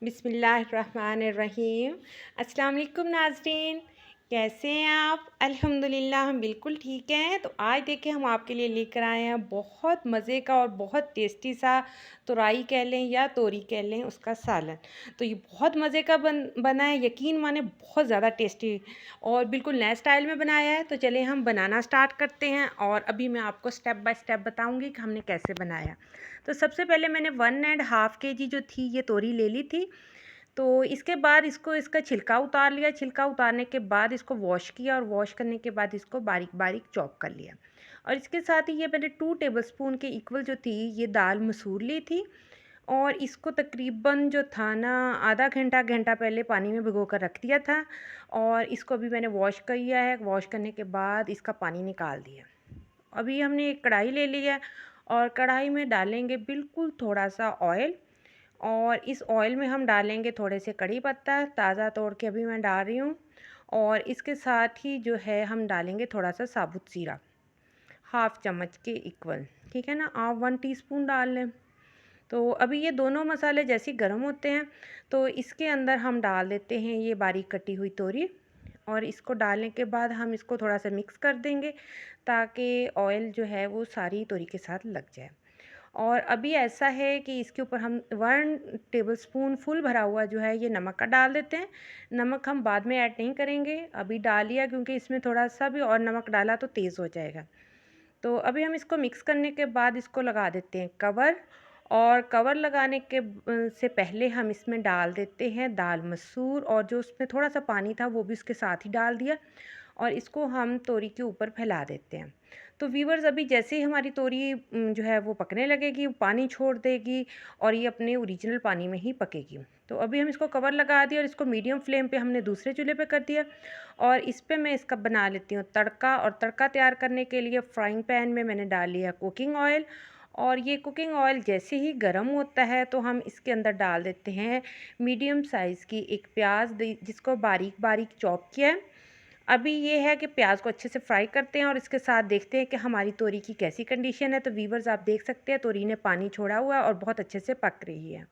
बिस्मिल्लाहिर्रहमानिर्रहीम। अस्सलाम वालेकुम नाज़रीन, कैसे हैं आप? अल्हम्दुलिल्लाह हम बिल्कुल ठीक हैं। तो आज देखिए हम आपके लिए लेकर आए हैं बहुत मज़े का और बहुत टेस्टी सा तुरई कह लें या तोरी कह लें उसका सालन। तो ये बहुत मज़े का बना है, यकीन माने बहुत ज़्यादा टेस्टी और बिल्कुल नए स्टाइल में बनाया है। तो चलिए हम बनाना स्टार्ट करते हैं और अभी मैं आपको स्टेप बाय स्टेप बताऊँगी कि हमने कैसे बनाया। तो सबसे पहले मैंने 1 एंड हाफ़ केजी जो थी ये तोरी ले ली थी। तो इसके बाद इसको इसका छिलका उतार लिया, छिलका उतारने के बाद इसको वॉश किया और वॉश करने के बाद इसको बारीक-बारीक चॉप कर लिया। और इसके साथ ही ये मैंने 2 टेबलस्पून के इक्वल जो थी ये दाल मसूर ली थी और इसको तकरीबन जो था ना आधा घंटा, घंटा पहले पानी में भिगो कर रख दिया था और इसको अभी मैंने वॉश कर लिया है। वॉश करने के बाद इसका पानी निकाल दिया। अभी हमने एक कढ़ाई ले ली है और कढ़ाई में डालेंगे बिल्कुल थोड़ा-सा ऑयल और इस ऑयल में हम डालेंगे थोड़े से कड़ी पत्ता ताज़ा तोड़ के अभी मैं डाल रही हूँ और इसके साथ ही जो है हम डालेंगे थोड़ा सा साबुत ज़ीरा, हाफ़ चम्मच के इक्वल, ठीक है ना? आप 1 टीस्पून डाल लें। तो अभी ये दोनों मसाले जैसे ही गर्म होते हैं तो इसके अंदर हम डाल देते हैं ये बारीक कटी हुई तोरी और इसको डालने के बाद हम इसको थोड़ा सा मिक्स कर देंगे ताकि ऑयल जो है वो सारी तोरी के साथ लग जाए। और अभी ऐसा है कि इसके ऊपर हम 1 टेबलस्पून फुल भरा हुआ जो है ये नमक का डाल देते हैं। नमक हम बाद में ऐड नहीं करेंगे, अभी डाल लिया क्योंकि इसमें थोड़ा-सा भी और नमक डाला तो तेज़ हो जाएगा। तो अभी हम इसको मिक्स करने के बाद इसको लगा देते हैं कवर और कवर लगाने के से पहले हम इसमें डाल देते हैं दाल मसूर और जो उसमें थोड़ा-सा पानी था वो भी उसके साथ ही डाल दिया और इसको हम तोरी के ऊपर फैला देते हैं। तो व्यूअर्स अभी जैसे ही हमारी तोरी जो है वो पकने लगेगी, पानी छोड़ देगी और ये अपने ओरिजिनल पानी में ही पकेगी। तो अभी हम इसको कवर लगा दिया और इसको मीडियम फ्लेम पे हमने दूसरे चूल्हे पे कर दिया और इस पे मैं इसका बना लेती हूँ तड़का और तड़का तैयार करने के लिए फ्राइंग पैन में मैंने डाल लिया कुकिंग ऑयल और ये कुकिंग ऑयल जैसे ही गर्म होता है तो हम इसके अंदर डाल देते हैं मीडियम साइज़ की एक प्याज जिसको बारीक बारीक चॉप किया है। अभी ये है कि प्याज को अच्छे से फ्राई करते हैं और इसके साथ देखते हैं कि हमारी तोरी की कैसी कंडीशन है। तो वीवर्स आप देख सकते हैं तोरी ने पानी छोड़ा हुआ है और बहुत अच्छे से पक रही है।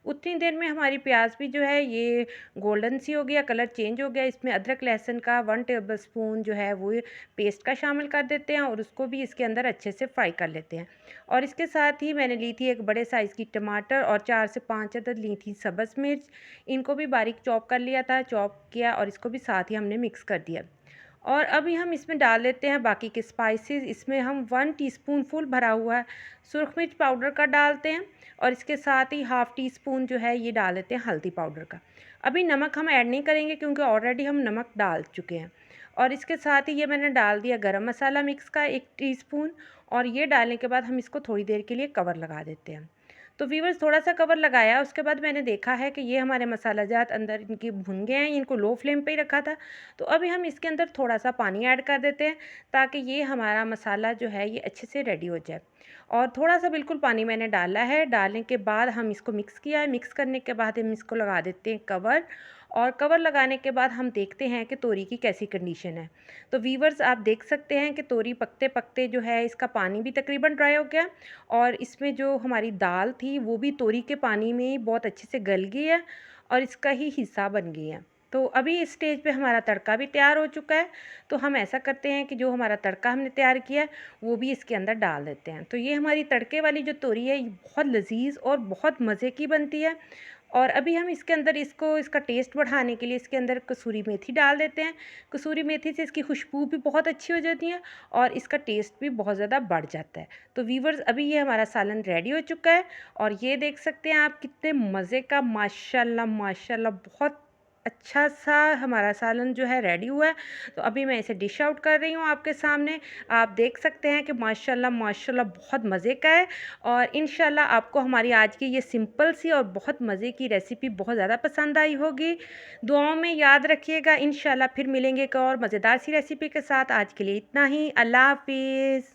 उतनी देर में हमारी प्याज भी जो है ये गोल्डन सी हो गया, कलर चेंज हो गया। इसमें अदरक लहसुन का 1 टेबलस्पून जो है वो पेस्ट का शामिल कर देते हैं और उसको भी इसके अंदर अच्छे से फ्राई कर लेते हैं। और इसके साथ ही मैंने ली थी एक बड़े साइज़ की टमाटर और 4 से 5 अदद ली थी सब्ज़ मिर्च। इनको भी बारीक चॉप कर लिया था, चॉप किया और इसको भी साथ ही हमने मिक्स कर दिया। और अभी हम इसमें डाल देते हैं बाकी के स्पाइसेस। इसमें हम 1 टीस्पून फुल भरा हुआ है सुरख मिर्च पाउडर का डालते हैं और इसके साथ ही हाफ़ टी स्पून जो है ये डाल देते हैं हल्दी पाउडर का। अभी नमक हम ऐड नहीं करेंगे क्योंकि ऑलरेडी हम नमक डाल चुके हैं। और इसके साथ ही ये मैंने डाल दिया गरम मसाला मिक्स का 1 टीस्पून और ये डालने के बाद हम इसको थोड़ी देर के लिए कवर लगा देते हैं। तो व्यूअर्स थोड़ा-सा कवर लगाया, उसके बाद मैंने देखा है कि ये हमारे मसाला जात अंदर इनके भुन गए हैं, इनको लो फ्लेम पे ही रखा था। तो अभी हम इसके अंदर थोड़ा-सा पानी ऐड कर देते हैं ताकि ये हमारा मसाला जो है ये अच्छे से रेडी हो जाए। और थोड़ा-सा बिल्कुल पानी मैंने डाला है, डालने के बाद हम इसको मिक्स किया है, मिक्स करने के बाद हम इसको लगा देते हैं कवर और कवर लगाने के बाद हम देखते हैं कि तोरी की कैसी कंडीशन है। तो व्यूअर्स आप देख सकते हैं कि तोरी पकते-पकते जो है इसका पानी भी तकरीबन ड्राई हो गया और इसमें जो हमारी दाल थी वो भी तोरी के पानी में ही बहुत अच्छे से गल गई है और इसका ही हिस्सा बन गई है। तो अभी इस स्टेज पे हमारा तड़का भी तैयार हो चुका है। तो हम ऐसा करते हैं कि जो हमारा तड़का हमने तैयार किया है वो भी इसके अंदर डाल देते हैं। तो ये हमारी तड़के वाली जो तोरी है ये बहुत लज़ीज़ और बहुत मज़े की बनती है। और अभी हम इसके अंदर इसका टेस्ट बढ़ाने के लिए इसके अंदर कसूरी मेथी डाल देते हैं। कसूरी मेथी से इसकी खुशबू भी बहुत अच्छी हो जाती है और इसका टेस्ट भी बहुत ज़्यादा बढ़ जाता है। तो व्यूअर्स अभी ये हमारा सालन रेडी हो चुका है और ये देख सकते हैं आप कितने मज़े का माशाल्लाह माशाल्लाह बहुत अच्छा सा हमारा सालन जो है रेडी हुआ है। तो अभी मैं इसे डिश आउट कर रही हूँ आपके सामने। आप देख सकते हैं कि माशाल्लाह माशाल्लाह बहुत मज़े का है और इंशाल्लाह आपको हमारी आज की ये सिंपल सी और बहुत मज़े की रेसिपी बहुत ज़्यादा पसंद आई होगी। दुआओं में याद रखिएगा। इंशाल्लाह फिर मिलेंगे एक और मज़ेदार सी रेसिपी के साथ। आज के लिए इतना ही। अल्लाह हाफ़िज़।